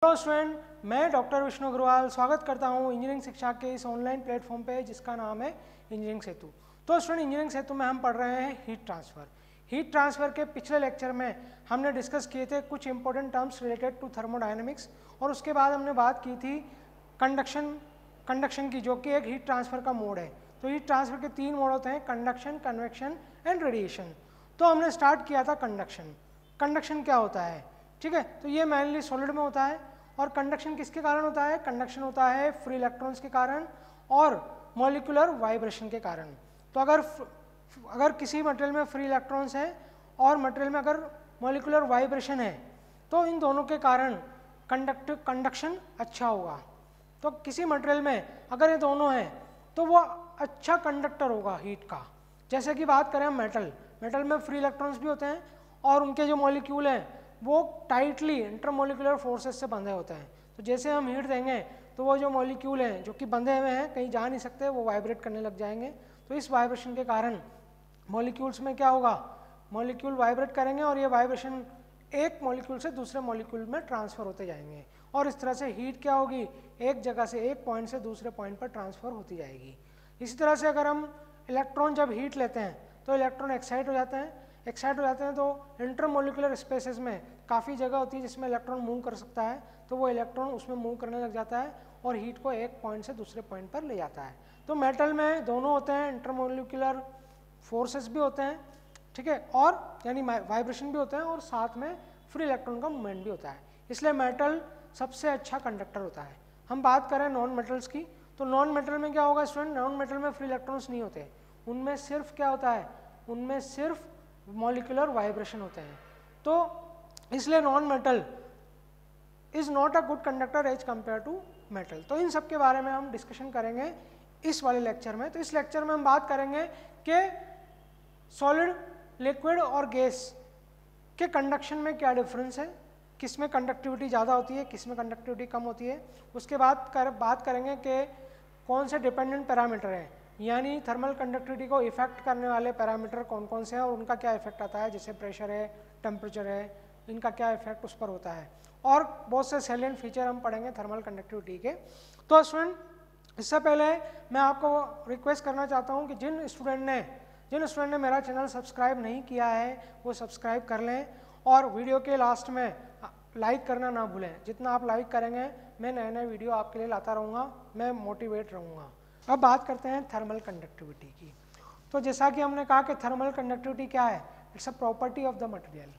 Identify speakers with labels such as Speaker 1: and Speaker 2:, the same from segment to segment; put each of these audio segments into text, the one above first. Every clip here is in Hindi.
Speaker 1: हेलो स्टूडेंट, मैं डॉक्टर विष्णु अग्रवाल स्वागत करता हूं इंजीनियरिंग शिक्षा के इस ऑनलाइन प्लेटफॉर्म पे जिसका नाम है इंजीनियरिंग सेतु। तो स्टूडेंट, इंजीनियरिंग सेतु में हम पढ़ रहे हैं हीट ट्रांसफ़र। हीट ट्रांसफ़र के पिछले लेक्चर में हमने डिस्कस किए थे कुछ important terms related to thermodynamics, और उसके बाद हमने बात की थी कंडक्शन की, जो कि एक हीट ट्रांसफ़र का मोड है। तो हीट ट्रांसफ़र के 3 मोड होते हैं, कंडक्शन, कन्वेक्शन एंड रेडिएशन। तो हमने स्टार्ट किया था कंडक्शन। कंडक्शन क्या होता है? ठीक है, तो ये मेनली सॉलिड में होता है। और कंडक्शन किसके कारण होता है? कंडक्शन होता है फ्री इलेक्ट्रॉन्स के कारण और मॉलिक्यूलर वाइब्रेशन के कारण। तो अगर किसी मटेरियल में फ्री इलेक्ट्रॉन्स है और मटेरियल में अगर मॉलिक्यूलर वाइब्रेशन है तो इन दोनों के कारण कंडक्शन अच्छा होगा। तो किसी मटेरियल में अगर ये दोनों हैं तो वो अच्छा कंडक्टर होगा हीट का। जैसे कि बात करें हम मेटल में फ्री इलेक्ट्रॉन्स भी होते हैं और उनके जो मॉलिक्यूल हैं वो टाइटली इंटरमोलिकुलर फोर्सेस से बंधे होते हैं। तो जैसे हम हीट देंगे तो वो जो मॉलिक्यूल हैं जो कि बंधे हुए हैं, कहीं जा नहीं सकते, वो वाइब्रेट करने लग जाएंगे। तो इस वाइब्रेशन के कारण मॉलिक्यूल्स में क्या होगा? मॉलिक्यूल वाइब्रेट करेंगे और ये वाइब्रेशन एक मॉलिक्यूल से दूसरे मॉलिक्यूल में ट्रांसफ़र होते जाएंगे, और इस तरह से हीट क्या होगी? एक जगह से, एक पॉइंट से दूसरे पॉइंट पर ट्रांसफ़र होती जाएगी। इसी तरह से अगर हम इलेक्ट्रॉन जब हीट लेते हैं तो इलेक्ट्रॉन एक्साइट हो जाते हैं तो इंटरमोलिकुलर स्पेसेस में काफ़ी जगह होती है जिसमें इलेक्ट्रॉन मूव कर सकता है, तो वो इलेक्ट्रॉन उसमें मूव करने लग जाता है और हीट को एक पॉइंट से दूसरे पॉइंट पर ले जाता है। तो मेटल में दोनों होते हैं, इंटरमोलिकुलर फोर्सेस भी होते हैं, ठीक है, और यानी वाइब्रेशन भी होते हैं और साथ में फ्री इलेक्ट्रॉन का मूवमेंट भी होता है। इसलिए मेटल सबसे अच्छा कंडक्टर होता है। हम बात करें नॉन मेटल्स की, तो नॉन मेटल में क्या होगा स्टूडेंट? नॉन मेटल में फ्री इलेक्ट्रॉन्स नहीं होते, उनमें सिर्फ क्या होता है? उनमें सिर्फ मॉलिक्यूलर वाइब्रेशन होते हैं। तो इसलिए non metal is not a good conductor as compare to metal. तो इन सब के बारे में हम डिस्कशन करेंगे इस वाले लेक्चर में। तो इस लेक्चर में हम बात करेंगे कि सॉलिड, लिक्विड और गैस के कंडक्शन में क्या डिफरेंस है, किस में कंडक्टिविटी ज़्यादा होती है, किस में कंडक्टिविटी कम होती है। उसके बाद बात करेंगे कि कौन से डिपेंडेंट पैरामीटर हैं, यानी थर्मल कंडक्टिविटी को इफेक्ट करने वाले पैरामीटर कौन कौन से हैं और उनका क्या इफेक्ट आता है, जैसे प्रेशर है, टेम्परेचर है, इनका क्या इफेक्ट उस पर होता है। और बहुत से सैलिएंट फीचर हम पढ़ेंगे थर्मल कंडक्टिविटी के। तो स्टूडेंट, इससे पहले मैं आपको रिक्वेस्ट करना चाहता हूँ कि जिन स्टूडेंट ने मेरा चैनल सब्सक्राइब नहीं किया है वो सब्सक्राइब कर लें, और वीडियो के लास्ट में लाइक करना ना भूलें। जितना आप लाइक करेंगे मैं नए नए वीडियो आपके लिए लाता रहूँगा, मैं मोटिवेट रहूँगा। अब बात करते हैं थर्मल कंडक्टिविटी की। तो जैसा कि हमने कहा कि थर्मल कंडक्टिविटी क्या है? It's a property of the material,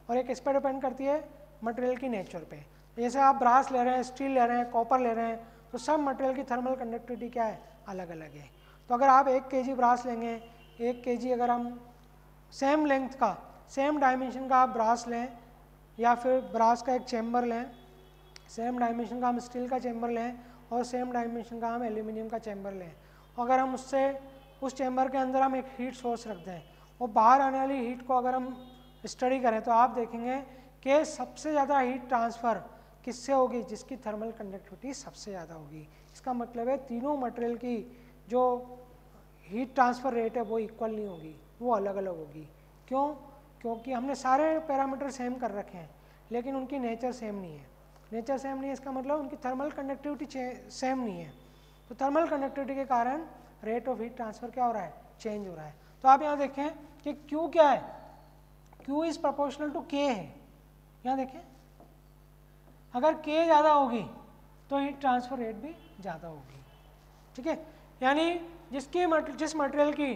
Speaker 1: और एक इस पर डिपेंड करती है मटेरियल की नेचर पे। जैसे आप ब्रास ले रहे हैं, स्टील ले रहे हैं, कॉपर ले रहे हैं, तो सब मटेरियल की थर्मल कंडक्टिविटी क्या है? अलग अलग है। तो अगर आप 1 kg ब्रास लेंगे, 1 kg अगर हम सेम लेंथ का, सेम डायमेंशन का आप ब्रास लें, या फिर ब्रास का एक चैम्बर लें, सेम डायमेंशन का हम स्टील का चैम्बर लें और सेम डायमेंशन का हम एल्यूमिनियम का चैम्बर लें, अगर हम उस चैम्बर के अंदर हम एक हीट सोर्स रख दें और बाहर आने वाली हीट को अगर हम स्टडी करें तो आप देखेंगे कि सबसे ज़्यादा हीट ट्रांसफ़र किससे होगी? जिसकी थर्मल कंडक्टिविटी सबसे ज़्यादा होगी। इसका मतलब है तीनों मटेरियल की जो हीट ट्रांसफ़र रेट है वो इक्वल नहीं होगी, वो अलग अलग होगी। क्यों? क्योंकि हमने सारे पैरामीटर सेम कर रखे हैं लेकिन उनकी नेचर सेम नहीं है। नेचर सेम नहीं है इसका मतलब उनकी थर्मल कंडक्टिविटी सेम नहीं है। तो थर्मल कंडक्टिविटी के कारण रेट ऑफ हीट ट्रांसफ़र क्या हो रहा है? चेंज हो रहा है। तो आप यहाँ देखें कि Q क्या है? Q is proportional to K है। यहाँ देखें, अगर K ज़्यादा होगी तो हीट ट्रांसफ़र रेट भी ज़्यादा होगी, ठीक है। यानी जिस मटेरियल की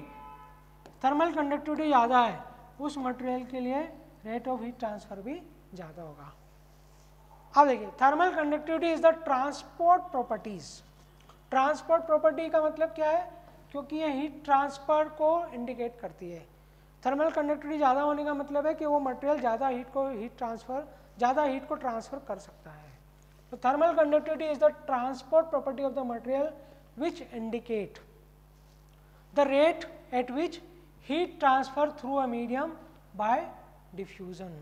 Speaker 1: थर्मल कंडक्टिविटी ज़्यादा है उस मटेरियल के लिए रेट ऑफ हीट ट्रांसफ़र भी ज़्यादा होगा। अब देखिए, thermal conductivity is the transport properties. Transport property का मतलब क्या है? क्योंकि ये हीट ट्रांसफर को इंडिकेट करती है। थर्मल कंडक्टिविटी ज़्यादा होने का मतलब है कि वो मटेरियल ज़्यादा हीट को ट्रांसफ़र कर सकता है। तो thermal conductivity is the transport property of the material which indicate the rate at which heat transfer through a medium bye diffusion.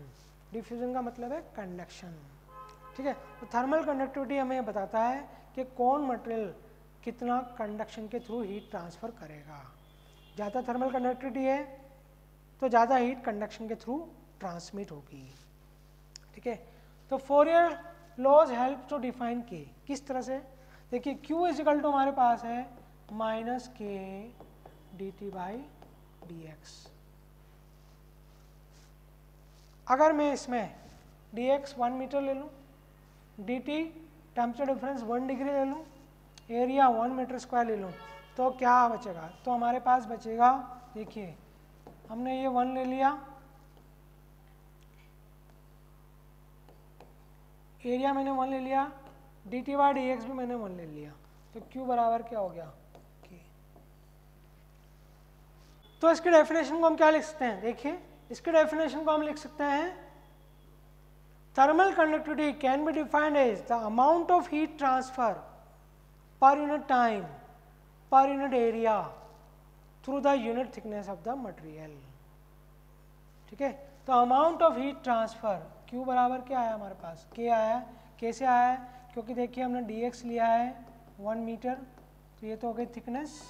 Speaker 1: Diffusion का मतलब है कंडक्शन, ठीक है। तो थर्मल कंडक्टिविटी हमें बताता है कि कौन मटेरियल कितना कंडक्शन के थ्रू हीट ट्रांसफ़र करेगा। ज़्यादा थर्मल कंडक्टिविटी है तो ज़्यादा हीट कंडक्शन के थ्रू ट्रांसमिट होगी, ठीक है। तो Fourier laws help to define के, किस तरह से, देखिए Q इजिकल टू हमारे पास है माइनस के D T by D x. अगर मैं इसमें डी एक्स 1 मीटर ले लूँ, D T temperature difference 1 degree ले लूँ, एरिया 1 मीटर स्क्वायर ले लूँ, तो क्या बचेगा, तो हमारे पास बचेगा, देखिए हमने ये 1 ले लिया, एरिया मैंने 1 ले लिया, D T by D x भी मैंने 1 ले लिया, तो Q बराबर क्या हो गया K। तो इसकी डेफिनेशन को हम क्या लिख सकते हैं, देखिए इसकी डेफिनेशन को हम लिख सकते हैं, thermal conductivity can be defined as the amount of heat transfer per unit time per unit area through the unit thickness of the material. ठीक है, तो amount of heat transfer Q बराबर क्या आया हमारे पास, K आया। कैसे आया है, क्योंकि देखिए हमने dx लिया है 1 मीटर, तो ये तो हो गई थिकनेस,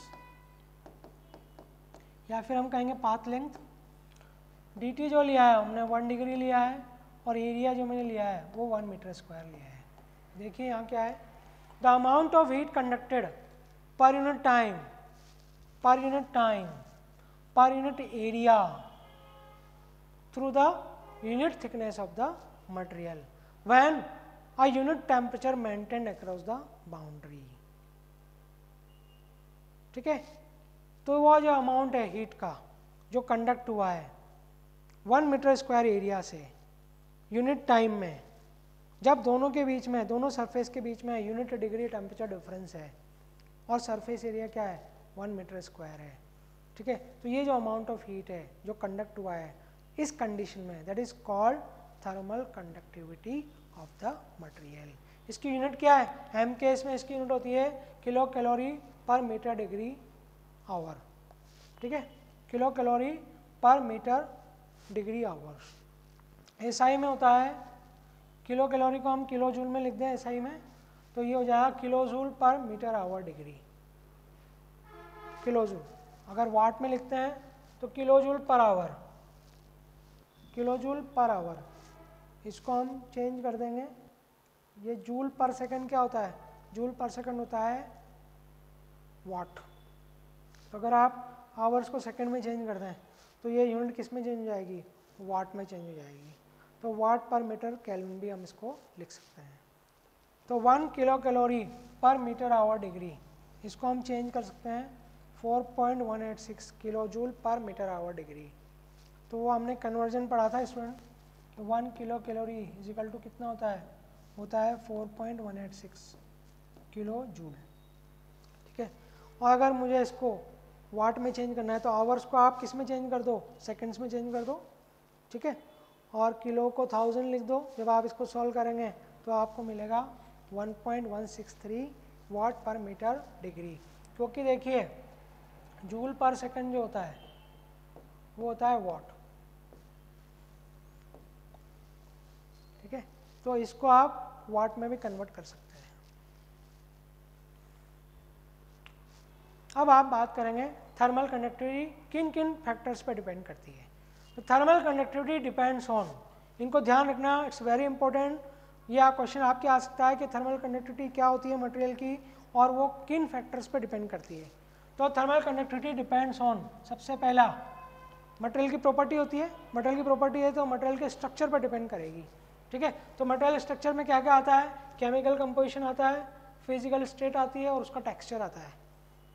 Speaker 1: या फिर हम कहेंगे पाथ लेंथ। dt जो लिया है हमने 1 डिग्री लिया है, और एरिया जो मैंने लिया है वो 1 मीटर स्क्वायर लिया है। देखिए यहाँ क्या है, the amount of heat conducted पर unit time per unit area through the unit thickness of the material when a unit temperature maintained across the boundary। ठीक है, तो वो जो अमाउंट है हीट का जो कंडक्ट हुआ है 1 मीटर स्क्वायर एरिया से यूनिट टाइम में, जब दोनों के बीच में, दोनों सरफेस के बीच में यूनिट डिग्री टेम्परेचर डिफरेंस है और सरफेस एरिया क्या है 1 मीटर स्क्वायर है। ठीक है, तो ये जो अमाउंट ऑफ हीट है जो कंडक्ट हुआ है इस कंडीशन में, that is called thermal conductivity of the material. इसकी यूनिट क्या है, एम केस में इसकी यूनिट होती है kilo calorie per metre degree our. ठीक है, kilo calorie per metre degree our. SI में होता है, किलो कैलोरी को हम किलो जूल में लिख दें एसआई में, तो ये हो जाएगा kilo joule per metre hour degree, kilo joule. अगर वाट में लिखते हैं तो kilo joule per hour, kilo joule per hour. इसको हम चेंज कर देंगे, ये जूल पर सेकंड क्या होता है, जूल पर सेकंड होता है वाट। तो अगर आप आवर्स को सेकंड में चेंज कर दें तो ये यूनिट किस में चेंज हो जाएगी, वाट में चेंज हो जाएगी। तो वाट पर मीटर केल्विन भी हम इसको लिख सकते हैं। तो 1 kilo calorie per metre hour degree, इसको हम चेंज कर सकते हैं 4.186 kilo joule per metre hour degree. तो वो हमने कन्वर्जन पढ़ा था student, 1 kilo calorie is equal to कितना होता है 4.186 किलो जूल। ठीक है, और अगर मुझे इसको वाट में चेंज करना है तो आवर्स को आप किस में चेंज कर दो, सेकंड्स में चेंज कर दो। ठीक है, और किलो को 1000 लिख दो। जब आप इसको सॉल्व करेंगे तो आपको मिलेगा 1.163 वाट पर मीटर डिग्री, क्योंकि देखिए जूल पर सेकंड जो होता है वो होता है वाट। ठीक है, तो इसको आप वाट में भी कन्वर्ट कर सकते हैं। अब आप बात करेंगे थर्मल कंडक्टिविटी किन किन फैक्टर्स पर डिपेंड करती है। तो थर्मल कंडक्टिविटी डिपेंड्स ऑन, इनको ध्यान रखना, इट्स वेरी इंपॉर्टेंट। यह क्वेश्चन आपके आ सकता है कि थर्मल कंडक्टिविटी क्या होती है मटेरियल की और वो किन फैक्टर्स पर डिपेंड करती है। तो थर्मल कंडक्टिविटी डिपेंड्स ऑन, सबसे पहला मटेरियल की प्रॉपर्टी होती है। मटेरियल की प्रॉपर्टी है तो मटेरियल के स्ट्रक्चर पर डिपेंड करेगी। ठीक है, तो मटेरियल स्ट्रक्चर में क्या क्या आता है, केमिकल कंपोजिशन आता है, फिजिकल स्टेट आती है और उसका टेक्सचर आता है।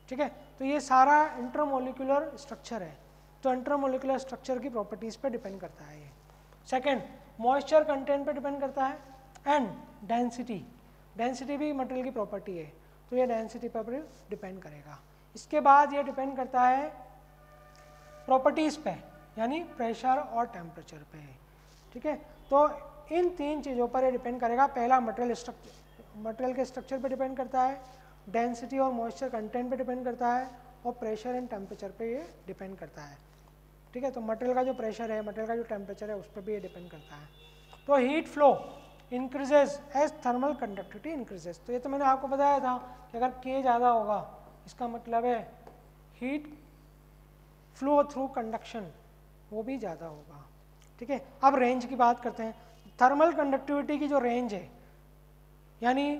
Speaker 1: ठीक है, तो ये सारा इंटरमोलिकुलर स्ट्रक्चर है, तो इंटरमोलिकुलर स्ट्रक्चर की प्रॉपर्टीज पे डिपेंड करता है ये। सेकंड, मॉइस्चर कंटेंट पे डिपेंड करता है, एंड डेंसिटी, डेंसिटी भी मटेरियल की प्रॉपर्टी है, तो ये डेंसिटी पर डिपेंड करेगा। इसके बाद ये डिपेंड करता है प्रॉपर्टीज पे, यानी प्रेशर और टेम्परेचर पे। ठीक है, तो इन तीन चीज़ों पर ये डिपेंड करेगा। पहला मटेरियल के स्ट्रक्चर पे डिपेंड करता है, डेंसिटी और मॉइस्चर कंटेंट पे डिपेंड करता है, और प्रेशर एंड टेम्परेचर पे ये डिपेंड करता है। ठीक है, तो मटेरियल का जो प्रेशर है, मटेरियल का जो टेम्परेचर है, उस पर भी ये डिपेंड करता है। तो heat flow increases as thermal conductivity increases. तो ये तो मैंने आपको बताया था कि अगर K ज़्यादा होगा इसका मतलब है हीट फ्लो थ्रू कंडक्शन वो भी ज़्यादा होगा। ठीक है, अब रेंज की बात करते हैं। थर्मल कंडक्टिविटी की जो रेंज है यानी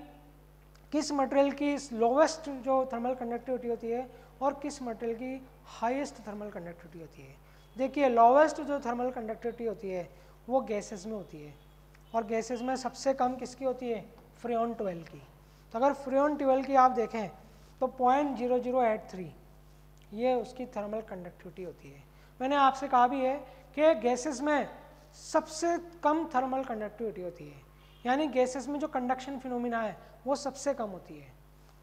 Speaker 1: किस मटेरियल की लोवेस्ट जो थर्मल कंडक्टिविटी होती है और किस मटेरियल की हाईएस्ट थर्मल कंडक्टिविटी होती है। देखिए लोवेस्ट जो थर्मल कंडक्टिविटी होती है वो गैसेस में होती है, और गैसेस में सबसे कम किसकी होती है, फ्रियोन 12 की। तो अगर फ्रियोन 12 की आप देखें तो 0.0083 ये उसकी थर्मल कंडक्टिविटी होती है। मैंने आपसे कहा भी है कि गैसेस में सबसे कम थर्मल कंडक्टिविटी होती है, यानी गैसेस में जो कंडक्शन फिनोमिना है वो सबसे कम होती है,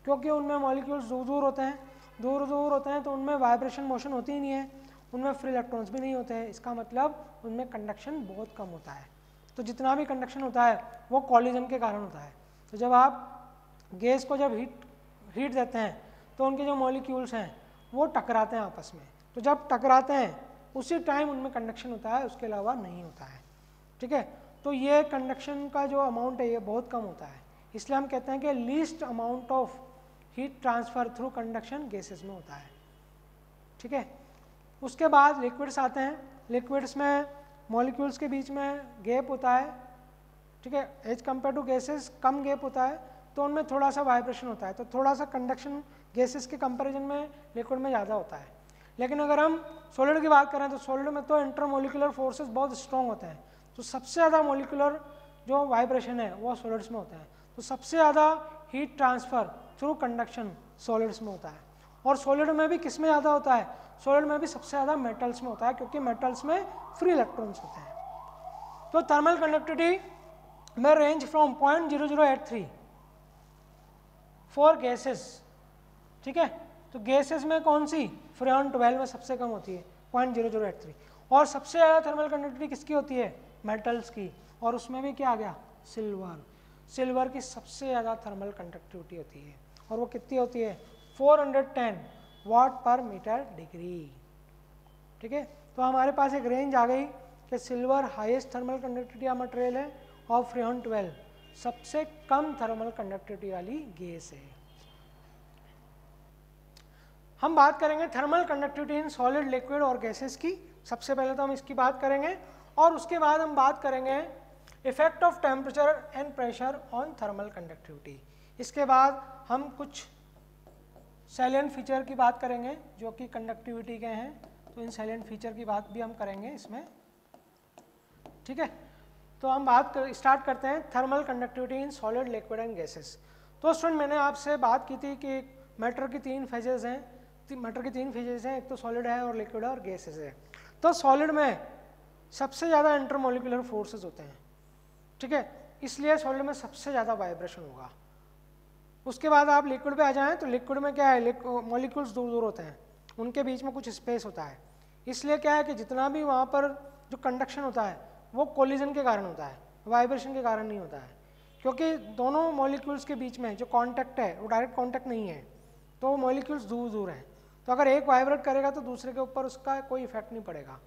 Speaker 1: क्योंकि उनमें मॉलिक्यूल्स दूर दूर होते हैं, तो उनमें वाइब्रेशन मोशन होती ही नहीं है, उनमें फ्री इलेक्ट्रॉन्स भी नहीं होते हैं। इसका मतलब उनमें कंडक्शन बहुत कम होता है। तो जितना भी कंडक्शन होता है वो कॉलिजन के कारण होता है। तो जब आप गैस को जब हीट देते हैं तो उनके जो मॉलिक्यूल्स हैं वो टकराते हैं आपस में। तो जब टकराते हैं उसी टाइम उनमें कंडक्शन होता है, उसके अलावा नहीं होता है। ठीक है, तो ये कंडक्शन का जो अमाउंट है ये बहुत कम होता है, इसलिए हम कहते हैं कि least amount of heat transfer through conduction gases में होता है। ठीक है, उसके बाद लिक्विड्स आते हैं। लिक्विड्स में मॉलिक्यूल्स के बीच में गैप होता है। ठीक है, एज कम्पेयर टू गैसेस कम गैप होता है, तो उनमें थोड़ा सा वाइब्रेशन होता है, तो थोड़ा सा कंडक्शन गैसेस के कंपैरिजन में लिक्विड में ज़्यादा होता है। लेकिन अगर हम सॉलिड की बात करें तो सॉलिड में तो इंटरमोलिकुलर फोर्सेस बहुत स्ट्रॉन्ग होते हैं, तो सबसे ज़्यादा मोलिकुलर जो वाइब्रेशन है वो सॉलिड्स में होता है। तो सबसे ज़्यादा heat transfer through conduction solids में होता है। और सॉलिड में भी किस में ज़्यादा होता है, सॉलिड में भी सबसे ज़्यादा मेटल्स में होता है, क्योंकि मेटल्स में फ्री इलेक्ट्रॉन्स होते हैं। तो थर्मल कंडक्टिविटी में रेंज फ्रॉम 0.0083 फॉर गैसेस। ठीक है, तो गैसेस में कौन सी, फ्रियोन 12 में सबसे कम होती है 0.0083, और सबसे ज़्यादा थर्मल कंडक्टिविटी किसकी होती है, मेटल्स की, और उसमें भी क्या आ गया, सिल्वर की सबसे ज़्यादा थर्मल कंडक्टिविटी होती है, और वो कितनी होती है 410 वाट पर मीटर डिग्री। ठीक है, तो हमारे पास एक रेंज आ गई कि सिल्वर हाईएस्ट थर्मल कंडक्टिविटी का मटेरियल है और फ्रियोन 12 सबसे कम थर्मल कंडक्टिविटी वाली गैस है। हम बात करेंगे thermal conductivity in solid, liquid और गैसेस की। सबसे पहले तो हम इसकी बात करेंगे, और उसके बाद हम बात करेंगे effect of temperature and pressure on thermal conductivity. इसके बाद हम कुछ सैलिएंट फीचर की बात करेंगे जो कि कंडक्टिविटी के हैं, तो इन सैलिएंट फीचर की बात भी हम करेंगे इसमें। ठीक है, तो हम स्टार्ट करते हैं thermal conductivity in solid, liquid and gases. तो स्टूडेंट मैंने आपसे बात की थी कि मैटर की तीन फेजेस हैं, एक तो सॉलिड है और लिक्विड है और गैसेस है। तो सॉलिड में सबसे ज़्यादा इंटरमोलिकुलर फोर्सेस होते हैं। ठीक है, इसलिए सॉलिड में सबसे ज़्यादा वाइब्रेशन होगा। उसके बाद आप लिक्विड पे आ जाएं तो लिक्विड में क्या है, मॉलिक्यूल्स दूर दूर होते हैं, उनके बीच में कुछ स्पेस होता है, इसलिए क्या है कि जितना भी वहाँ पर जो कंडक्शन होता है वो कोलिजन के कारण होता है, वाइब्रेशन के कारण नहीं होता है, क्योंकि दोनों मॉलिक्यूल्स के बीच में जो कांटेक्ट है वो डायरेक्ट कांटेक्ट नहीं है, तो मॉलिक्यूल्स दूर दूर हैं। तो अगर एक वाइब्रेट करेगा तो दूसरे के ऊपर उसका कोई इफेक्ट नहीं पड़ेगा।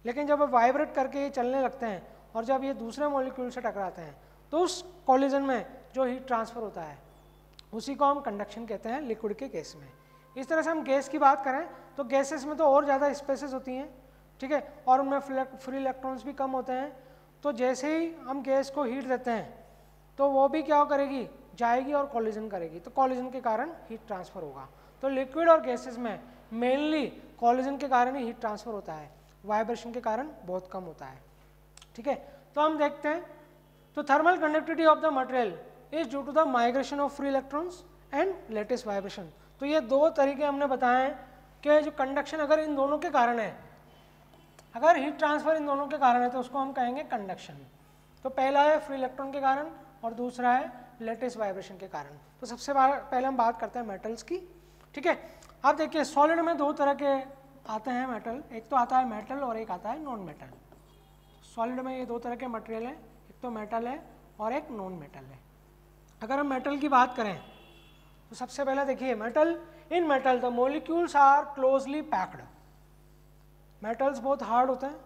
Speaker 1: लेकिन जब वाइब्रेट करके ये चलने लगते हैं और जब ये दूसरे मॉलिक्यूल से टकराते हैं तो उस कोलिजन में जो हीट ट्रांसफ़र होता है उसी को हम कंडक्शन कहते हैं लिक्विड के केस में। इस तरह से हम गैस की बात करें तो गैसेस में तो और ज़्यादा स्पेसेस होती हैं। ठीक है, और उनमें फ्री इलेक्ट्रॉन्स भी कम होते हैं। तो जैसे ही हम गैस को हीट देते हैं तो वो भी क्या करेगी, जाएगी और कोलिजन करेगी, तो कोलिजन के कारण हीट ट्रांसफ़र होगा। तो लिक्विड और गैसेस में मेनली कोलिजन के कारण ही हीट ट्रांसफ़र होता है, वाइब्रेशन के कारण बहुत कम होता है। ठीक है, तो हम देखते हैं, तो thermal conductivity of the material is due to the migration of free electrons and latest vibration. तो ये दो तरीके हमने बताए हैं कि जो कंडक्शन अगर इन दोनों के कारण है, अगर हीट ट्रांसफर इन दोनों के कारण है तो उसको हम कहेंगे कंडक्शन। तो पहला है फ्री इलेक्ट्रॉन के कारण और दूसरा है लेटेस्ट वाइब्रेशन के कारण। तो सबसे पहले हम बात करते हैं मेटल्स की। ठीक है, आप देखिए सॉलिड में दो तरह के आते हैं मेटल, एक तो आता है मेटल और एक आता है नॉन मेटल। सॉलिड में ये दो तरह के मटेरियल हैं, एक तो मेटल है और एक नॉन मेटल है। अगर हम मेटल की बात करें तो सबसे पहले देखिए in metal the molecules are closely packed. Metals बहुत हार्ड होते हैं।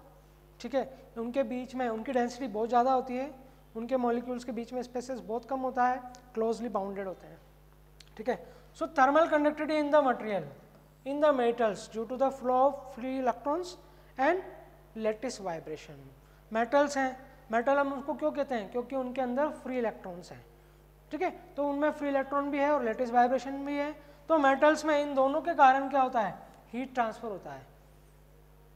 Speaker 1: ठीक है, उनके बीच में उनकी डेंसिटी बहुत ज़्यादा होती है, उनके मॉलिक्यूल्स के बीच में स्पेसेस बहुत कम होता है, क्लोजली बाउंडेड होते हैं। ठीक है, so thermal conductivity in the material in the metals due to the flow of free electrons and lattice vibration. Metals हैं, मेटल हम उसको क्यों कहते हैं, क्योंकि उनके अंदर फ्री इलेक्ट्रॉन्स हैं। ठीक है, तो उनमें फ्री इलेक्ट्रॉन भी है और लेटिस वाइब्रेशन भी है। तो मेटल्स में इन दोनों के कारण क्या होता है, हीट ट्रांसफर होता है।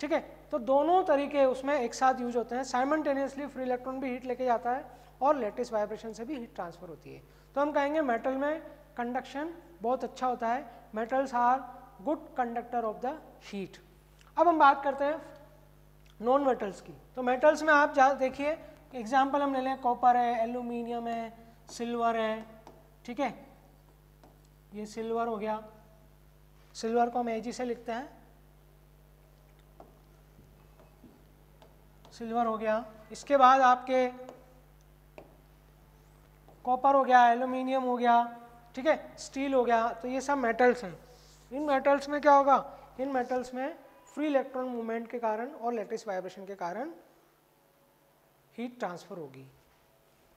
Speaker 1: ठीक है, तो दोनों तरीके उसमें एक साथ यूज होते हैं, साइमल्टेनियसली फ्री इलेक्ट्रॉन भी हीट लेके जाता है और लेटिस वाइब्रेशन से भी हीट ट्रांसफर होती है। तो हम कहेंगे मेटल में कंडक्शन बहुत अच्छा होता है, metals are good conductor of the heat. अब हम बात करते हैं नॉन मेटल्स की। तो मेटल्स में आप देखिए एग्जाम्पल हम ले लें, कॉपर है, एल्यूमिनियम है, सिल्वर है। ठीक है, ये सिल्वर हो गया, सिल्वर को हम एजी से लिखते हैं, सिल्वर हो गया। इसके बाद आपके कॉपर हो गया, एल्यूमिनियम हो गया, ठीक है, स्टील हो गया। तो ये सब मेटल्स हैं। इन मेटल्स में क्या होगा, इन मेटल्स में फ्री इलेक्ट्रॉन मूवमेंट के कारण और लेटिस वाइब्रेशन के कारण हीट ट्रांसफर होगी।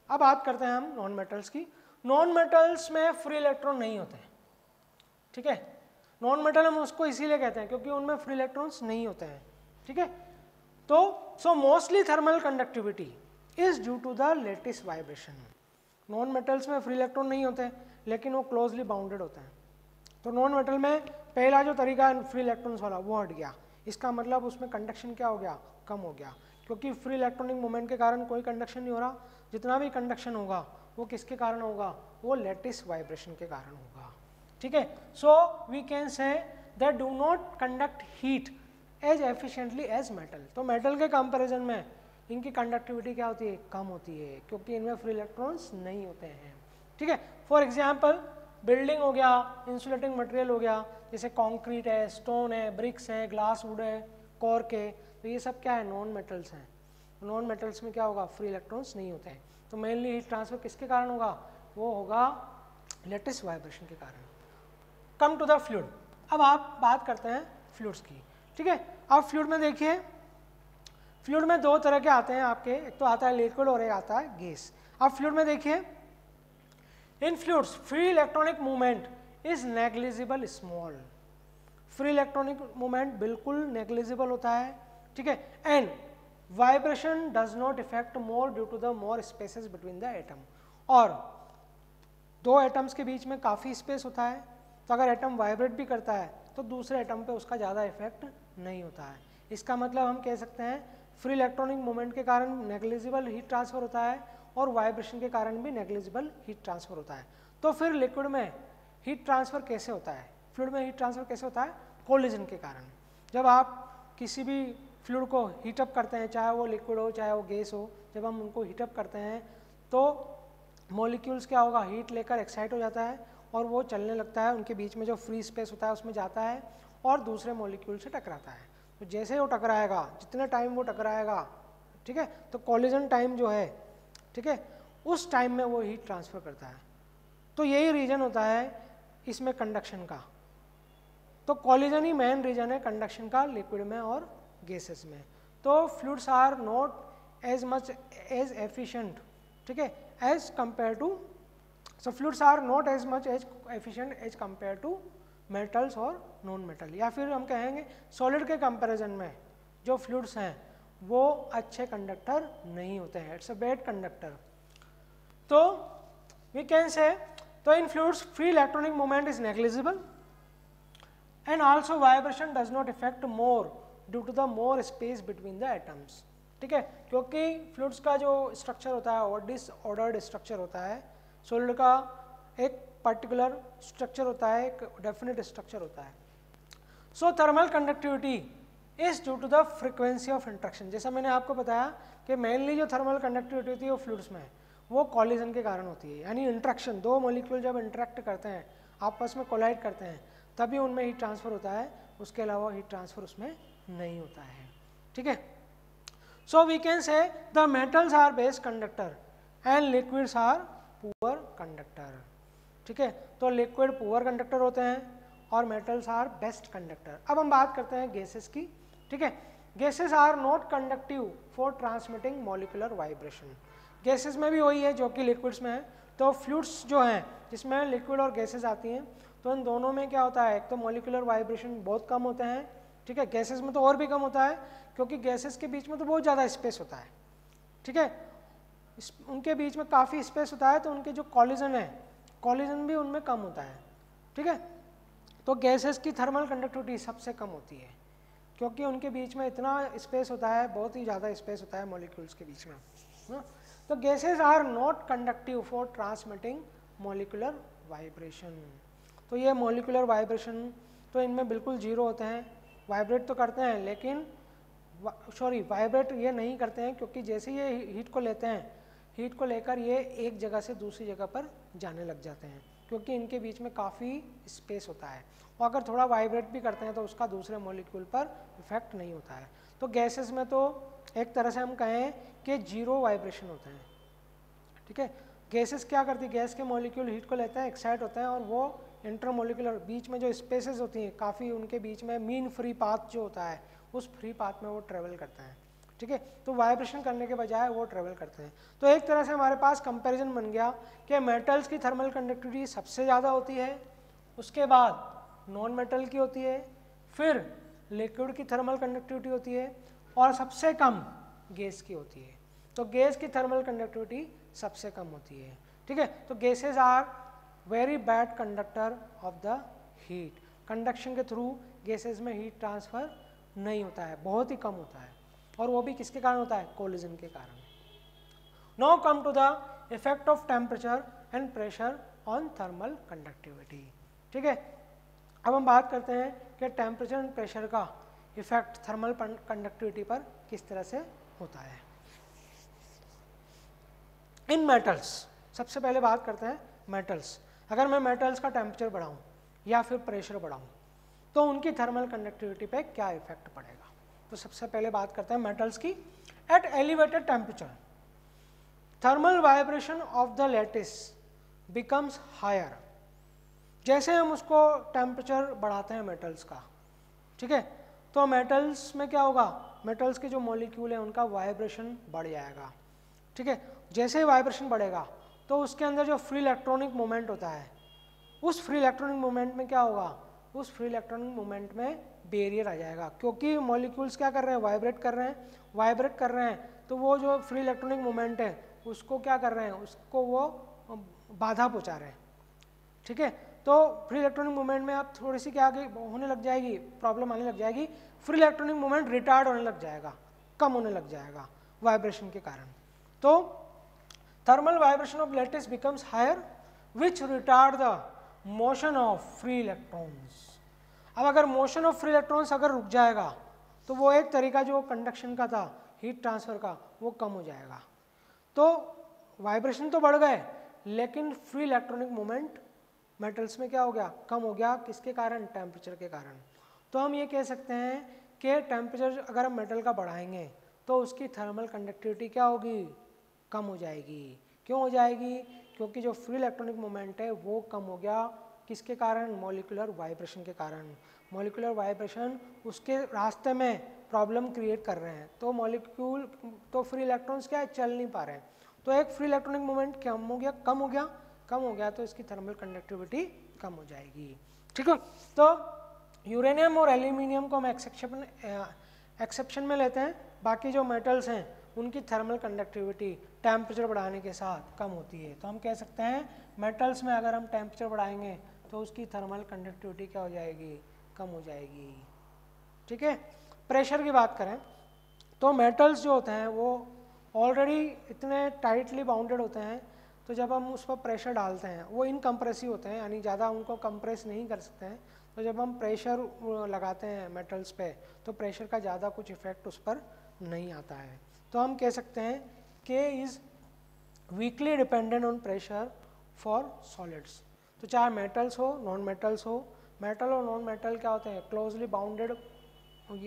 Speaker 1: अब बात करते हैं हम नॉन मेटल्स की। नॉन मेटल्स में फ्री इलेक्ट्रॉन नहीं होते हैं। ठीक है, नॉन मेटल हम उसको इसीलिए कहते हैं क्योंकि उनमें फ्री इलेक्ट्रॉन्स नहीं होते हैं। ठीक है, तो so mostly thermal conductivity is due to the lattice vibration. Non metals में फ्री इलेक्ट्रॉन नहीं होते लेकिन वो क्लोजली बाउंडेड होते हैं। तो नॉन मेटल में पहला जो तरीका है फ्री इलेक्ट्रॉन्स वाला वो हट गया, इसका मतलब उसमें कंडक्शन क्या हो गया, कम हो गया, क्योंकि फ्री इलेक्ट्रॉनिक मूवमेंट के कारण कोई कंडक्शन नहीं हो रहा। जितना भी कंडक्शन होगा वो किसके कारण होगा, वो लेटिस वाइब्रेशन के कारण होगा। ठीक है, so we can say that do not conduct heat as efficiently as metal. तो मेटल के कंपैरिजन में इनकी कंडक्टिविटी क्या होती है, कम होती है, क्योंकि इनमें फ्री इलेक्ट्रॉन्स नहीं होते हैं। ठीक है, फॉर एग्जांपल बिल्डिंग हो गया, इंसुलेटिंग मटेरियल हो गया, जैसे कंक्रीट है, स्टोन है, ब्रिक्स है, ग्लास वुड है, कॉर्क है, तो ये सब क्या है, नॉन मेटल्स हैं। नॉन मेटल्स में क्या होगा, फ्री इलेक्ट्रॉन्स नहीं होते हैं। तो मेनली हीट ट्रांसफर किसके कारण होगा, वो होगा लेटिस वाइब्रेशन के कारण। Come to the fluid. अब आप बात करते हैं फ्लूइड्स की। ठीक है, अब फ्लूइड में देखिए, फ्लूइड में दो तरह के आते हैं आपके, एक तो आता है लिक्विड और एक आता है गैस। अब फ्लूइड में देखिए, in fluids free electronic movement is negligible small. Free electronic movement बिल्कुल नेग्लिजिबल होता है। ठीक है, and vibration does not effect more due to the more spaces between the atom. और दो एटम्स के बीच में काफ़ी स्पेस होता है, तो अगर एटम वाइब्रेट भी करता है तो दूसरे एटम पे उसका ज़्यादा इफेक्ट नहीं होता है। इसका मतलब हम कह सकते हैं फ्री इलेक्ट्रॉनिक मूवमेंट के कारण नेग्लिजिबल हीट ट्रांसफर होता है और वाइब्रेशन के कारण भी नेग्लिजिबल हीट ट्रांसफर होता है। तो फिर लिक्विड में हीट ट्रांसफर कैसे होता है, फ्लूइड में हीट ट्रांसफर कैसे होता है, कोलिजन के कारण। जब आप किसी भी फ्लूइड को हीटअप करते हैं, चाहे वो लिक्विड हो चाहे वो गैस हो, जब हम उनको हीटअप करते हैं तो मॉलिक्यूल्स क्या होगा, हीट लेकर एक्साइट हो जाता है और वो चलने लगता है, उनके बीच में जो फ्री स्पेस होता है उसमें जाता है और दूसरे मॉलिक्यूल से टकराता है। तो जैसे ही वो टकराएगा, जितने टाइम वो टकराएगा, ठीक है, तो कोलिजन टाइम जो है, ठीक है, उस टाइम में वो हीट ट्रांसफर करता है। तो यही रीजन होता है इसमें कंडक्शन का। तो कोलिजन ही मेन रीजन है कंडक्शन का लिक्विड में और गैसेस में। तो fluids are not as much as efficient, ठीक है, as compare to, so fluids are not as much as efficient as compare to metals और नॉन मेटल। या फिर हम कहेंगे सॉलिड के कंपैरिजन में जो फ्लूइड्स हैं वो अच्छे कंडक्टर नहीं होते हैं, इट्स अ बैड कंडक्टर। तो वी कैन से, तो in fluids free electronic movement is negligible and also vibration does not effect more due to the more space between the atoms. ठीक है, क्योंकि फ्लूइड्स का जो स्ट्रक्चर होता है और डिसऑर्डर्ड स्ट्रक्चर होता है, सॉलिड का एक पर्टिकुलर स्ट्रक्चर होता है, एक डेफिनेट स्ट्रक्चर होता है। So thermal conductivity is due to the frequency of interaction. जैसा मैंने आपको बताया कि मेनली जो थर्मल कंडक्टिविटी होती है वो फ्लूइड्स में वो कॉलिजन के कारण होती है, यानी इंट्रैक्शन, दो मॉलिक्यूल जब इंटरेक्ट करते हैं, आपस में कोलाइड करते हैं, तभी उनमें हीट ट्रांसफर होता है, उसके अलावा हीट ट्रांसफर उसमें नहीं होता है। ठीक है, so we can say the metals are best conductor and liquids are poor conductor. ठीक है, तो लिक्विड पुअर कंडक्टर होते हैं और मेटल्स आर बेस्ट कंडक्टर। अब हम बात करते हैं गैसेस की। ठीक है, gases are not conductive for transmitting molecular vibration. Gases में भी वही है जो कि लिक्विड्स में है। तो फ्लूइड्स जो हैं जिसमें लिक्विड और गैसेस आती हैं, तो इन दोनों में क्या होता है, एक तो मॉलिक्यूलर वाइब्रेशन बहुत कम होते हैं। ठीक है, गैसेस में तो और भी कम होता है क्योंकि गैसेस के बीच में तो बहुत ज़्यादा स्पेस होता है। ठीक है, उनके बीच में काफ़ी स्पेस होता है तो उनके जो कॉलिजन है, कॉलिजन भी उनमें कम होता है, ठीक है। तो गैसेस की थर्मल कंडक्टिविटी सबसे कम होती है क्योंकि उनके बीच में इतना स्पेस होता है, बहुत ही ज़्यादा स्पेस होता है मॉलिक्यूल्स के बीच में ना। तो gases are not conductive for transmitting molecular vibration. तो ये मॉलिक्यूलर वाइब्रेशन तो इनमें बिल्कुल जीरो होते हैं, वाइब्रेट तो करते हैं लेकिन वाइब्रेट ये नहीं करते हैं क्योंकि जैसे ये हीट को लेते हैं, हीट को लेकर ये एक जगह से दूसरी जगह पर जाने लग जाते हैं क्योंकि इनके बीच में काफ़ी स्पेस होता है। और अगर थोड़ा वाइब्रेट भी करते हैं तो उसका दूसरे मॉलिक्यूल पर इफेक्ट नहीं होता है। तो गैसेस में तो एक तरह से हम कहें कि जीरो वाइब्रेशन होते हैं, ठीक है। गैसेस क्या करती है, गैस के मॉलिक्यूल हीट को लेते हैं, एक्साइट होते हैं और वो इंटरमोलिकुलर बीच में जो स्पेसेस होती हैं काफ़ी, उनके बीच में मीन फ्री पाथ जो होता है उस फ्री पाथ में वो ट्रेवल करते हैं, ठीक है। तो वाइब्रेशन करने के बजाय वो ट्रेवल करते हैं। तो एक तरह से हमारे पास कंपैरिजन बन गया कि मेटल्स की थर्मल कंडक्टिविटी सबसे ज़्यादा होती है, उसके बाद नॉन मेटल की होती है, फिर लिक्विड की थर्मल कंडक्टिविटी होती है और सबसे कम गैस की होती है। तो गैस की थर्मल कंडक्टिविटी सबसे कम होती है, ठीक है। तो gases are very bad conductor of the heat. Conduction के थ्रू गैसेज में हीट ट्रांसफ़र नहीं होता है, बहुत ही कम होता है, और वो भी किसके कारण होता है, कोलिजन के कारण। Now come to the effect of temperature and pressure on thermal conductivity, ठीक है। अब हम बात करते हैं कि टेम्परेचर एंड प्रेशर का इफेक्ट थर्मल कंडक्टिविटी पर किस तरह से होता है। इन मेटल्स, सबसे पहले बात करते हैं मेटल्स। अगर मैं मेटल्स का टेम्परेचर बढ़ाऊं या फिर प्रेशर बढ़ाऊं तो उनकी थर्मल कंडक्टिविटी पे क्या इफेक्ट पड़ेगा। तो सबसे पहले बात करते हैं मेटल्स की। At elevated temperature thermal vibration of the lattice becomes higher. जैसे हम उसको टेम्परेचर बढ़ाते हैं मेटल्स का, ठीक है, तो मेटल्स में क्या होगा, मेटल्स के जो मॉलिक्यूल है उनका वाइब्रेशन बढ़ जाएगा, ठीक है। जैसे ही वाइब्रेशन बढ़ेगा तो उसके अंदर जो फ्री इलेक्ट्रॉनिक मूवमेंट होता है, उस फ्री इलेक्ट्रॉनिक मूवमेंट में क्या होगा, उस फ्री इलेक्ट्रॉनिक मूवमेंट में बैरियर आ जाएगा क्योंकि मॉलिक्यूल्स क्या कर रहे हैं, वाइब्रेट कर रहे हैं, वाइब्रेट कर रहे हैं तो वो जो फ्री इलेक्ट्रॉनिक मूवमेंट है उसको क्या कर रहे हैं, उसको वो बाधा पहुंचा रहे हैं, ठीक है। तो फ्री इलेक्ट्रॉनिक मूवमेंट में अब थोड़ी सी क्या होने लग जाएगी, प्रॉब्लम आने लग जाएगी, फ्री इलेक्ट्रॉनिक मूवमेंट रिटार्ड होने लग जाएगा, कम होने लग जाएगा वाइब्रेशन के कारण। तो thermal vibration of lattice becomes higher which retard the motion of free electrons. अब अगर मोशन ऑफ फ्री इलेक्ट्रॉन्स अगर रुक जाएगा तो वो एक तरीका जो कंडक्शन का था, हीट ट्रांसफर का, वो कम हो जाएगा। तो वाइब्रेशन तो बढ़ गए लेकिन फ्री इलेक्ट्रॉनिक मूवमेंट मेटल्स में क्या हो गया, कम हो गया, किसके कारण, टेम्परेचर के कारण। तो हम ये कह सकते हैं कि टेम्परेचर अगर हम मेटल का बढ़ाएंगे तो उसकी थर्मल कंडक्टिविटी क्या होगी, कम हो जाएगी। क्यों हो जाएगी, क्योंकि जो फ्री इलेक्ट्रॉनिक मूवमेंट है वो कम हो गया, किसके कारण, मॉलिक्यूलर वाइब्रेशन के कारण। मॉलिक्यूलर वाइब्रेशन उसके रास्ते में प्रॉब्लम क्रिएट कर रहे हैं, तो मॉलिक्यूल, तो फ्री इलेक्ट्रॉन्स क्या है, चल नहीं पा रहे हैं, तो एक फ्री इलेक्ट्रॉनिक मूवमेंट कम हो गया, कम हो गया, कम हो गया, तो इसकी थर्मल कंडक्टिविटी कम हो जाएगी, ठीक है। तो यूरेनियम और एल्यूमिनियम को हम एक्सेप्शन में लेते हैं, बाकी जो मेटल्स हैं उनकी थर्मल कंडक्टिविटी टेम्परेचर बढ़ाने के साथ कम होती है। तो हम कह सकते हैं मेटल्स में अगर हम टेम्परेचर बढ़ाएंगे तो उसकी थर्मल कंडक्टिविटी क्या हो जाएगी, कम हो जाएगी, ठीक है। प्रेशर की बात करें तो मेटल्स जो होते हैं वो ऑलरेडी इतने टाइटली बाउंडेड होते हैं, तो जब हम उस पर प्रेशर डालते हैं वो इनकम्प्रेसिव होते हैं, यानी ज़्यादा उनको कंप्रेस नहीं कर सकते हैं। तो जब हम प्रेशर लगाते हैं मेटल्स पे तो प्रेशर का ज़्यादा कुछ इफेक्ट उस पर नहीं आता है। तो हम कह सकते हैं K is weekly dependent on pressure for solids. तो चाहे मेटल्स हो, नॉन मेटल्स हो, मेटल और नॉन मेटल क्या होते हैं, क्लोजली बाउंडेड,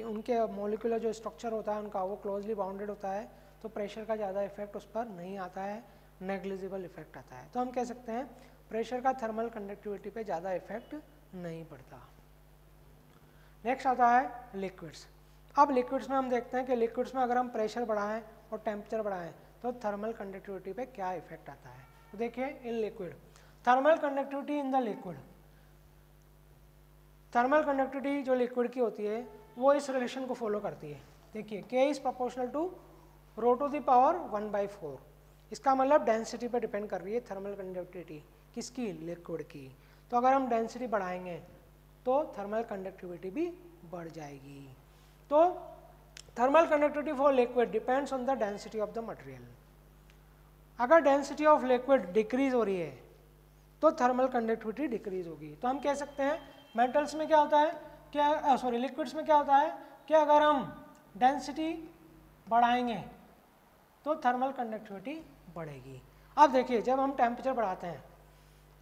Speaker 1: उनके मॉलिक्यूलर जो स्ट्रक्चर होता है उनका वो क्लोजली बाउंडेड होता है, तो प्रेशर का ज़्यादा इफेक्ट उस पर नहीं आता है, नेग्लिजिबल इफेक्ट आता है। तो हम कह सकते हैं प्रेशर का थर्मल कंडक्टिविटी पे ज़्यादा इफेक्ट नहीं पड़ता। नेक्स्ट आता है लिक्विड्स। अब लिक्विड्स में हम देखते हैं कि लिक्विड्स में अगर हम प्रेशर बढ़ाएं और टेम्परेचर बढ़ाएं तो थर्मल कंडक्टिविटी पे क्या इफेक्ट आता है। तो देखिए in liquid, thermal conductivity in the liquid, thermal conductivity जो लिक्विड की होती है वो इस रिलेशन को फॉलो करती है। देखिए K is proportional to rho to the power 1/4, इसका मतलब डेंसिटी पर डिपेंड कर रही है थर्मल कंडक्टिविटी, किसकी, लिक्विड की। तो अगर हम डेंसिटी बढ़ाएंगे तो थर्मल कंडक्टिविटी भी बढ़ जाएगी। तो thermal conductivity for liquid depends on the density of the material. अगर डेंसिटी ऑफ लिक्विड डिक्रीज हो रही है तो थर्मल कंडक्टिविटी डिक्रीज होगी। तो हम कह सकते हैं मेटल्स में क्या होता है, क्या सॉरी लिक्विड्स में क्या होता है कि अगर हम डेंसिटी बढ़ाएंगे तो थर्मल कंडक्टिविटी बढ़ेगी। अब देखिए जब हम टेम्परेचर बढ़ाते हैं,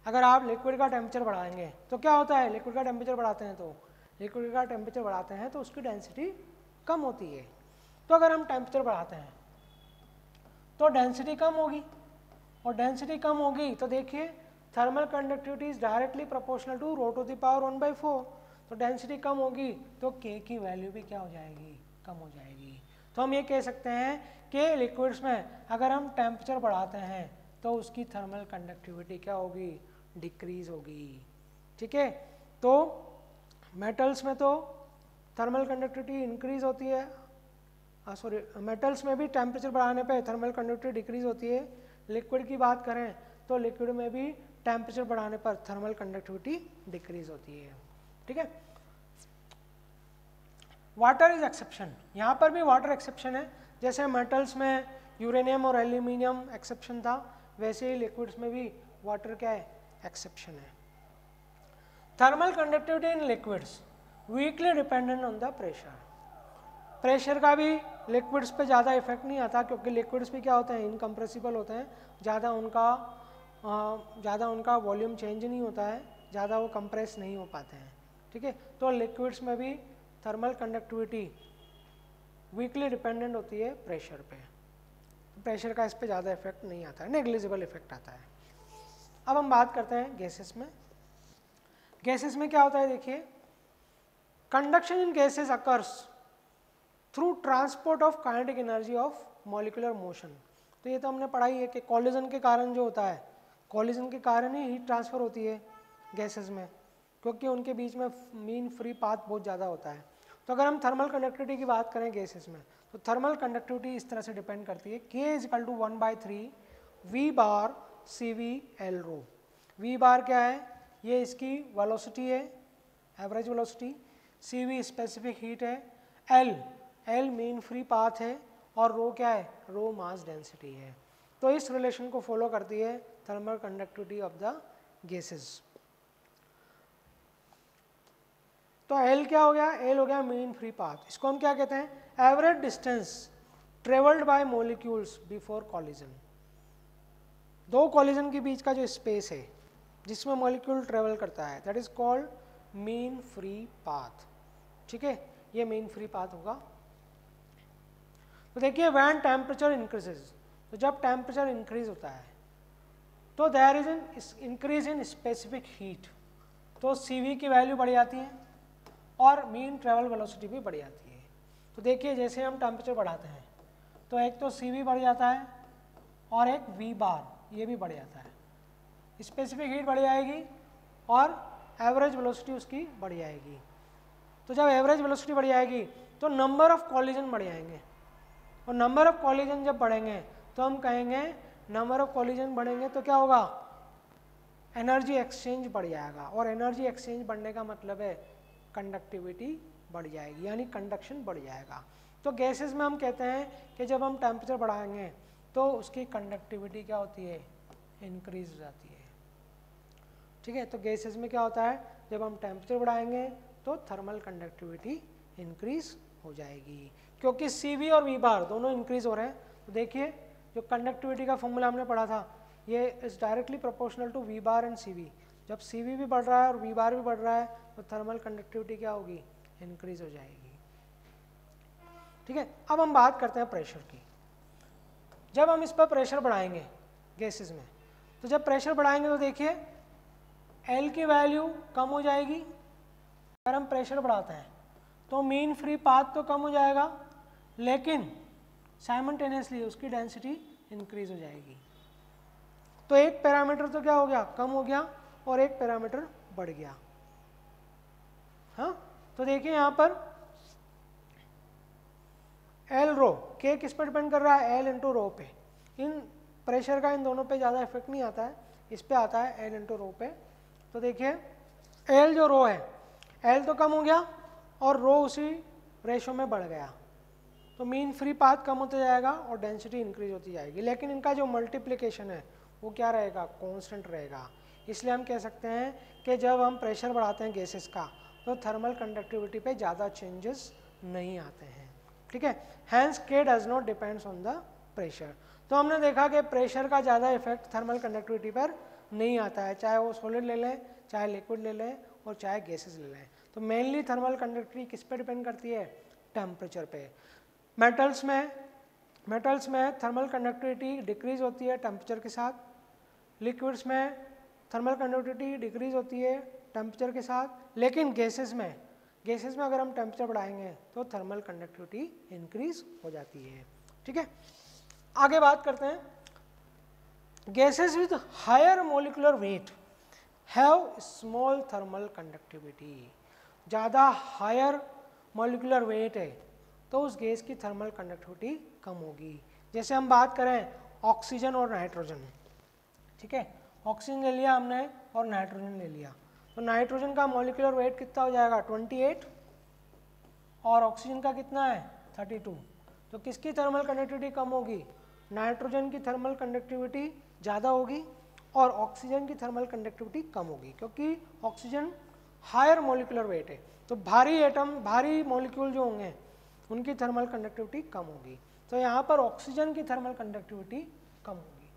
Speaker 1: अगर आप लिक्विड का टेम्परेचर बढ़ाएंगे तो क्या होता है, लिक्विड का टेम्परेचर बढ़ाते हैं तो लिक्विड का टेम्परेचर बढ़ाते हैं तो उसकी डेंसिटी कम होती है। तो अगर हम टेम्परेचर बढ़ाते हैं तो डेंसिटी कम होगी, और डेंसिटी कम होगी तो देखिए thermal conductivity is directly proportional to rho to the power 1/4। तो डेंसिटी कम होगी तो के की वैल्यू भी क्या हो जाएगी, कम हो जाएगी। तो हम ये कह सकते हैं कि लिक्विड्स में अगर हम टेम्परेचर बढ़ाते हैं तो उसकी थर्मल कंडक्टिविटी क्या होगी, डिक्रीज होगी। ठीक है, तो मेटल्स में तो थर्मल कंडक्टिविटी इंक्रीज होती है, सॉरी मेटल्स में भी टेम्परेचर बढ़ाने पे थर्मल कंडक्टिविटी डिक्रीज होती है। लिक्विड की बात करें तो लिक्विड में भी टेम्परेचर बढ़ाने पर थर्मल कंडक्टिविटी डिक्रीज होती है। ठीक है, वाटर इज एक्सेप्शन, यहाँ पर भी वाटर एक्सेप्शन है। जैसे मेटल्स में यूरेनियम और एल्यूमिनियम एक्सेप्शन था, वैसे ही लिक्विड्स में भी वाटर क्या है, एक्सेप्शन है। Thermal conductivity in liquids weekly dependent on the pressure. Pressure का भी लिक्विड्स पे ज़्यादा इफेक्ट नहीं आता, क्योंकि लिक्विड्स भी क्या होते हैं, इनकम्प्रेसिबल होते हैं, ज़्यादा उनका वॉल्यूम चेंज नहीं होता है, ज़्यादा वो कंप्रेस नहीं हो पाते हैं। ठीक है, तो लिक्विड्स में भी थर्मल कंडक्टिविटी वीकली डिपेंडेंट होती है प्रेशर पे। प्रेशर का इस पे ज़्यादा इफेक्ट नहीं आता है, नेग्लिजिबल इफेक्ट आता है। अब हम बात करते हैं गैसेस में। गैसेस में क्या होता है, देखिए conduction in gases occurs through transport of kinetic energy of molecular motion. तो ये तो हमने पढ़ाई है कि कॉलिजन के कारण जो होता है, कॉलिजन के कारण ही हीट ट्रांसफर होती है गैसेस में, क्योंकि उनके बीच में मीन फ्री पाथ बहुत ज़्यादा होता है। तो अगर हम थर्मल कंडक्टिविटी की बात करें गैसेस में, तो थर्मल कंडक्टिविटी इस तरह से डिपेंड करती है, K = 1/3 V बार CV L रो। V बार क्या है, ये इसकी वेलोसिटी है, average velocity, CV specific heat है, L मीन फ्री पाथ है, और रो क्या है, रो मास डेंसिटी है। तो इस रिलेशन को फॉलो करती है thermal conductivity of the gases. तो L क्या हो गया, L हो गया मीन फ्री पाथ। इसको हम क्या कहते हैं, average distance travelled by molecules before collision. दो कॉलिजन के बीच का जो स्पेस है जिसमें मॉलिक्यूल ट्रेवल करता है, that is called mean free path. ठीक है, ये मीन फ्री पाथ होगा। तो देखिए व्हेन टेम्परेचर इंक्रीजेज, तो जब टेम्परेचर इंक्रीज होता है तो there is an increase in specific heat, तो CV की वैल्यू बढ़ जाती है और मीन ट्रेवल वेलोसिटी भी बढ़ जाती है। तो देखिए जैसे हम टेम्परेचर बढ़ाते हैं तो एक तो CV बढ़ जाता है और एक V बार ये भी बढ़ जाता है, स्पेसिफिक हीट बढ़ जाएगी और एवरेज वेलोसिटी उसकी बढ़ जाएगी। तो जब एवरेज वेलोसिटी बढ़ जाएगी तो नंबर ऑफ कॉलिजन बढ़ जाएंगे, और नंबर ऑफ कॉलिजन जब बढ़ेंगे तो हम कहेंगे नंबर ऑफ कॉलिजन बढ़ेंगे तो क्या होगा, एनर्जी एक्सचेंज बढ़ जाएगा, और एनर्जी एक्सचेंज बढ़ने का मतलब है कंडक्टिविटी बढ़ जाएगी, यानी कंडक्शन बढ़ जाएगा। तो गैसेस में हम कहते हैं कि जब हम टेम्परेचर बढ़ाएंगे तो उसकी कंडक्टिविटी क्या होती है, इंक्रीज हो जाती है। ठीक है, तो गैसेस में क्या होता है, जब हम टेम्परेचर बढ़ाएंगे तो थर्मल कंडक्टिविटी इंक्रीज हो जाएगी, क्योंकि CV और V बार दोनों इंक्रीज हो रहे हैं। तो देखिए जो कंडक्टिविटी का फॉर्मूला हमने पढ़ा था, ये is directly proportional to V bar and CV। जब CV भी बढ़ रहा है और V बार भी बढ़ रहा है तो थर्मल कंडक्टिविटी क्या होगी, इंक्रीज हो जाएगी। ठीक है, अब हम बात करते हैं प्रेशर की। जब हम इस पर प्रेशर बढ़ाएंगे गैसेस में, तो जब प्रेशर बढ़ाएंगे तो देखिए L की वैल्यू कम हो जाएगी। अगर हम प्रेशर बढ़ाते हैं तो मीन फ्री पाथ तो कम हो जाएगा, लेकिन साइमल्टेनियसली उसकी डेंसिटी इंक्रीज हो जाएगी। तो एक पैरामीटर तो क्या हो गया, कम हो गया, और एक पैरामीटर बढ़ गया। हाँ, तो देखिए यहाँ पर L रो, K किस पर डिपेंड कर रहा है, L इंटू रो पे। इन प्रेशर का इन दोनों पे ज़्यादा इफेक्ट नहीं आता है, इस पे आता है एल इंटू रो पे। तो देखिए एल जो रो है, एल तो कम हो गया और रो उसी रेशो में बढ़ गया, तो मीन फ्री पाथ कम होता जाएगा और डेंसिटी इंक्रीज होती जाएगी, लेकिन इनका जो मल्टीप्लिकेशन है वो क्या रहेगा, कांस्टेंट रहेगा। इसलिए हम कह सकते हैं कि जब हम प्रेशर बढ़ाते हैं गैसेस का तो थर्मल कंडक्टिविटी पे ज़्यादा चेंजेस नहीं आते हैं, ठीक है। हैंस के does not depends on the pressure. तो हमने देखा कि प्रेशर का ज़्यादा इफेक्ट थर्मल कंडक्टिविटी पर नहीं आता है, चाहे वो सॉलिड ले लें, चाहे लिक्विड ले लें और चाहे गैसेस ले लें। तो मेनली थर्मल कंडक्टिविटी किस पे डिपेंड करती है, टेम्परेचर पे। मेटल्स में थर्मल कंडक्टिविटी डिक्रीज होती है टेम्परेचर के साथ, लिक्विड्स में थर्मल कंडक्टिविटी डिक्रीज होती है टेम्परेचर के साथ, लेकिन गैसेस में अगर हम टेम्परेचर बढ़ाएंगे तो थर्मल कंडक्टिविटी इंक्रीज हो जाती है, ठीक है। आगे बात करते हैं, gases with higher molecular weight have small thermal conductivity. ज़्यादा हायर मोलिकुलर वेट है तो उस गैस की थर्मल कंडक्टिविटी कम होगी। जैसे हम बात करें ऑक्सीजन और नाइट्रोजन, ठीक है, ऑक्सीजन ले लिया हमने और नाइट्रोजन ले लिया, तो नाइट्रोजन का मॉलिक्यूलर वेट कितना हो जाएगा 28 और ऑक्सीजन का कितना है 32। तो किसकी थर्मल कंडक्टिविटी कम होगी, नाइट्रोजन की थर्मल कंडक्टिविटी ज़्यादा होगी और ऑक्सीजन की थर्मल कंडक्टिविटी कम होगी, क्योंकि ऑक्सीजन हायर मॉलिक्यूलर वेट है। तो भारी मॉलिक्यूल जो होंगे उनकी थर्मल कंडक्टिविटी कम होगी, तो यहाँ पर ऑक्सीजन की थर्मल कंडक्टिविटी कम होगी।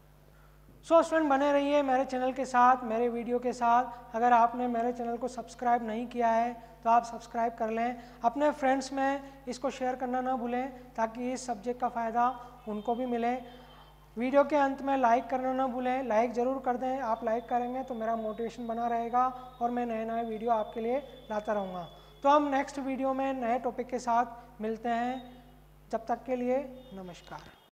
Speaker 1: सो स्टूडेंट बने रहिए मेरे चैनल के साथ, मेरे वीडियो के साथ। अगर आपने मेरे चैनल को सब्सक्राइब नहीं किया है तो आप सब्सक्राइब कर लें, अपने फ्रेंड्स में इसको शेयर करना ना भूलें ताकि इस सब्जेक्ट का फ़ायदा उनको भी मिले। वीडियो के अंत में लाइक करना ना भूलें, लाइक ज़रूर कर दें, आप लाइक करेंगे तो मेरा मोटिवेशन बना रहेगा और मैं नए वीडियो आपके लिए लाता रहूँगा। तो हम नेक्स्ट वीडियो में नए टॉपिक के साथ मिलते हैं, जब तक के लिए नमस्कार।